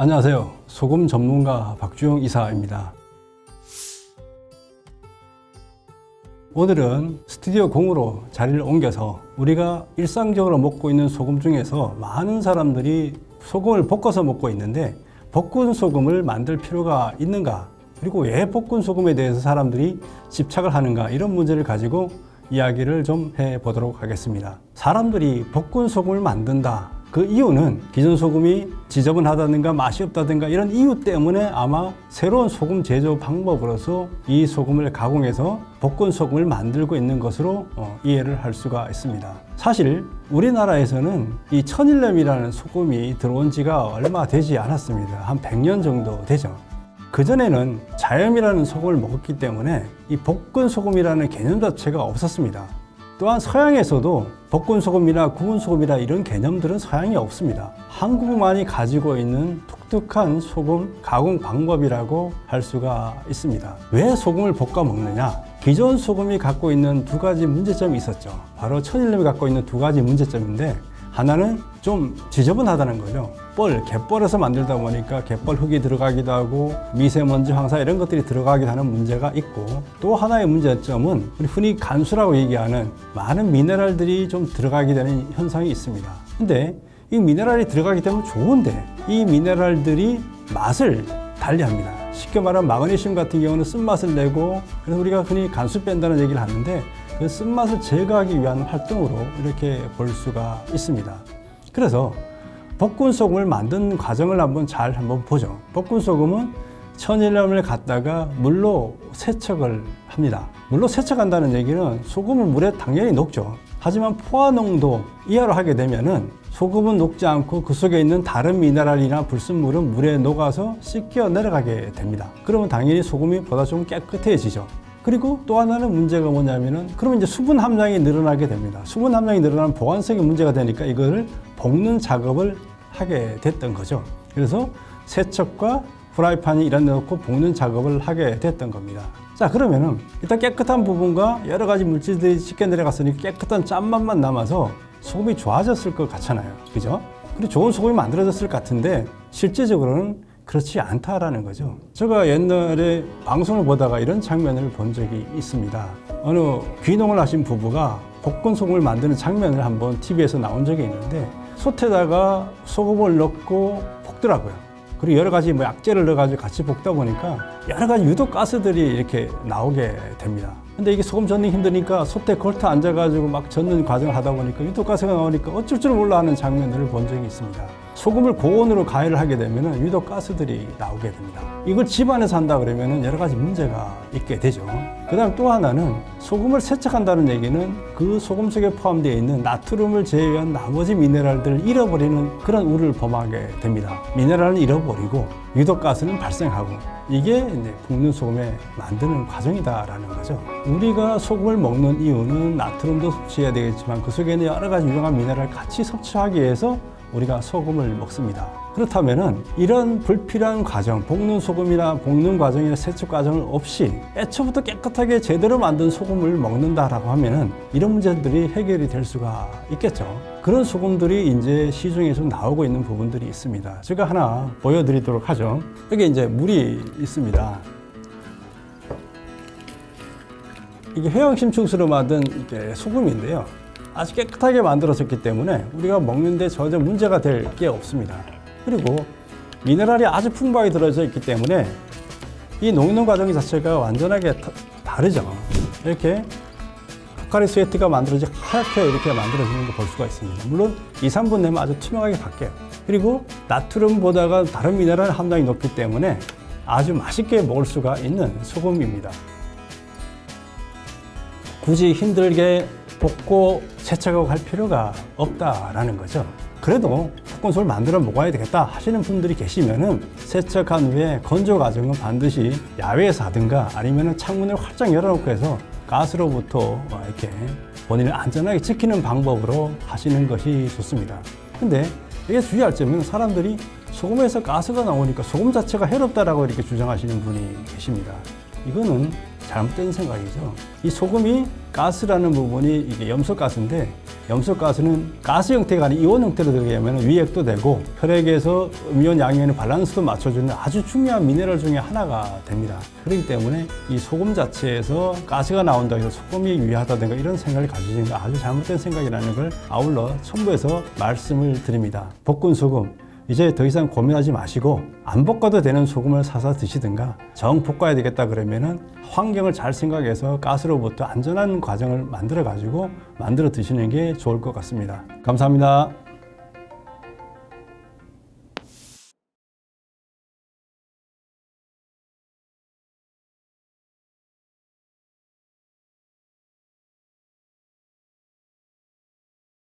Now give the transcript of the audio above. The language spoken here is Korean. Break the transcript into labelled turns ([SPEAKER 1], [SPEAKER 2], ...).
[SPEAKER 1] 안녕하세요. 소금 전문가 박주영 이사입니다. 오늘은 스튜디오 공으로 자리를 옮겨서 우리가 일상적으로 먹고 있는 소금 중에서 많은 사람들이 소금을 볶아서 먹고 있는데 볶은 소금을 만들 필요가 있는가, 그리고 왜 볶은 소금에 대해서 사람들이 집착을 하는가, 이런 문제를 가지고 이야기를 좀 해보도록 하겠습니다. 사람들이 볶은 소금을 만든다, 그 이유는 기존 소금이 지저분하다든가 맛이 없다든가 이런 이유 때문에 아마 새로운 소금 제조 방법으로서 이 소금을 가공해서 볶은 소금을 만들고 있는 것으로 이해를 할 수가 있습니다. 사실 우리나라에서는 이 천일염이라는 소금이 들어온 지가 얼마 되지 않았습니다. 한 100년 정도 되죠. 그전에는 자염이라는 소금을 먹었기 때문에 이 볶은 소금이라는 개념 자체가 없었습니다. 또한 서양에서도 볶은 소금이나 구운 소금이나 이런 개념들은 서양에 없습니다. 한국만이 가지고 있는 독특한 소금 가공 방법이라고 할 수가 있습니다. 왜 소금을 볶아 먹느냐? 기존 소금이 갖고 있는 두 가지 문제점이 있었죠. 바로 천일염이 갖고 있는 두 가지 문제점인데, 하나는 좀 지저분하다는 거죠. 갯벌에서 만들다 보니까 갯벌 흙이 들어가기도 하고 미세먼지, 황사 이런 것들이 들어가기도 하는 문제가 있고, 또 하나의 문제점은 우리 흔히 간수라고 얘기하는 많은 미네랄들이 좀 들어가게 되는 현상이 있습니다. 근데 이 미네랄이 들어가게 되면 좋은데 이 미네랄들이 맛을 달리합니다. 쉽게 말하면 마그네슘 같은 경우는 쓴맛을 내고, 그래서 우리가 흔히 간수 뺀다는 얘기를 하는데 그 쓴맛을 제거하기 위한 활동으로 이렇게 볼 수가 있습니다. 그래서 볶은 소금을 만든 과정을 한번 보죠. 볶은 소금은 천일염을 갖다가 물로 세척을 합니다. 물로 세척한다는 얘기는 소금을 물에 당연히 녹죠. 하지만 포화 농도 이하로 하게 되면은 소금은 녹지 않고 그 속에 있는 다른 미네랄이나 불순물은 물에 녹아서 씻겨 내려가게 됩니다. 그러면 당연히 소금이 보다 좀 깨끗해지죠. 그리고 또 하나는 문제가 뭐냐면은, 그러면 이제 수분 함량이 늘어나게 됩니다. 수분 함량이 늘어나면 보관성이 문제가 되니까 이거를 볶는 작업을 하게 됐던 거죠. 그래서 세척과 프라이팬이 이런 데 넣고 볶는 작업을 하게 됐던 겁니다. 자, 그러면은 일단 깨끗한 부분과 여러 가지 물질들이 씻겨 내려갔으니 깨끗한 짠맛만 남아서 소금이 좋아졌을 것 같잖아요. 그죠? 그리고 좋은 소금이 만들어졌을 것 같은데 실제적으로는 그렇지 않다라는 거죠. 제가 옛날에 방송을 보다가 이런 장면을 본 적이 있습니다. 어느 귀농을 하신 부부가 볶은 소금을 만드는 장면을 한번 TV에서 나온 적이 있는데, 솥에다가 소금을 넣고 볶더라고요. 그리고 여러 가지 약재를 넣어가지고 같이 볶다 보니까 여러 가지 유독 가스들이 이렇게 나오게 됩니다. 근데 이게 소금 젓는 힘드니까 솥에 걸터 앉아가지고 막 젓는 과정을 하다 보니까 유독 가스가 나오니까 어쩔 줄 몰라 하는 장면들을 본 적이 있습니다. 소금을 고온으로 가열을 하게 되면 유독 가스들이 나오게 됩니다. 이걸 집안에서 한다 그러면 여러 가지 문제가 있게 되죠. 그 다음 또 하나는 소금을 세척한다는 얘기는 그 소금 속에 포함되어 있는 나트륨을 제외한 나머지 미네랄들을 잃어버리는 그런 우를 범하게 됩니다. 미네랄은 잃어버리고 유독 가스는 발생하고, 이게 이제 볶는 소금에 만드는 과정이다라는 거죠. 우리가 소금을 먹는 이유는 나트륨도 섭취해야 되겠지만 그 속에는 여러 가지 유용한 미네랄을 같이 섭취하기 위해서 우리가 소금을 먹습니다. 그렇다면은 이런 불필요한 과정, 볶는 소금이나 볶는 과정이나 세척 과정을 없이 애초부터 깨끗하게 제대로 만든 소금을 먹는다라고 하면은 이런 문제들이 해결이 될 수가 있겠죠. 그런 소금들이 이제 시중에 좀 나오고 있는 부분들이 있습니다. 제가 하나 보여드리도록 하죠. 여기 이제 물이 있습니다. 이게 해양심층수로 만든 이게 소금인데요. 아주 깨끗하게 만들어졌기 때문에 우리가 먹는데 전혀 문제가 될 게 없습니다. 그리고 미네랄이 아주 풍부하게 들어져 있기 때문에 이 녹는 과정 자체가 완전하게 다르죠. 이렇게 포카리 스웨트가 만들어져 하얗게 이렇게 만들어지는 거 볼 수가 있습니다. 물론 2, 3분 내면 아주 투명하게 바뀌어요. 그리고 나트륨보다가 다른 미네랄 함량이 높기 때문에 아주 맛있게 먹을 수가 있는 소금입니다. 굳이 힘들게 볶고 세척하고 할 필요가 없다라는 거죠. 그래도 볶은 소금을 만들어 먹어야 되겠다 하시는 분들이 계시면은 세척한 후에 건조 과정은 반드시 야외에서 하든가 아니면 창문을 활짝 열어놓고 해서 가스로부터 이렇게 본인을 안전하게 지키는 방법으로 하시는 것이 좋습니다. 근데 이게 주의할 점은 사람들이 소금에서 가스가 나오니까 소금 자체가 해롭다라고 이렇게 주장하시는 분이 계십니다. 이거는 잘못된 생각이죠. 이 소금이 가스라는 부분이 이게 염소가스인데, 염소가스는 가스 형태가 아닌 이온 형태로 들어가게 하면 위액도 되고 혈액에서 음이온 양이온의 밸런스도 맞춰주는 아주 중요한 미네랄 중에 하나가 됩니다. 그렇기 때문에 이 소금 자체에서 가스가 나온다고 해서 소금이 유해하다든가 이런 생각을 가지시는 게 아주 잘못된 생각이라는 걸 아울러 첨부해서 말씀을 드립니다. 볶은 소금, 이제 더 이상 고민하지 마시고 안 볶아도 되는 소금을 사서 드시든가 정 볶아야 되겠다 그러면은 환경을 잘 생각해서 가스로부터 안전한 과정을 만들어 드시는 게 좋을 것 같습니다. 감사합니다.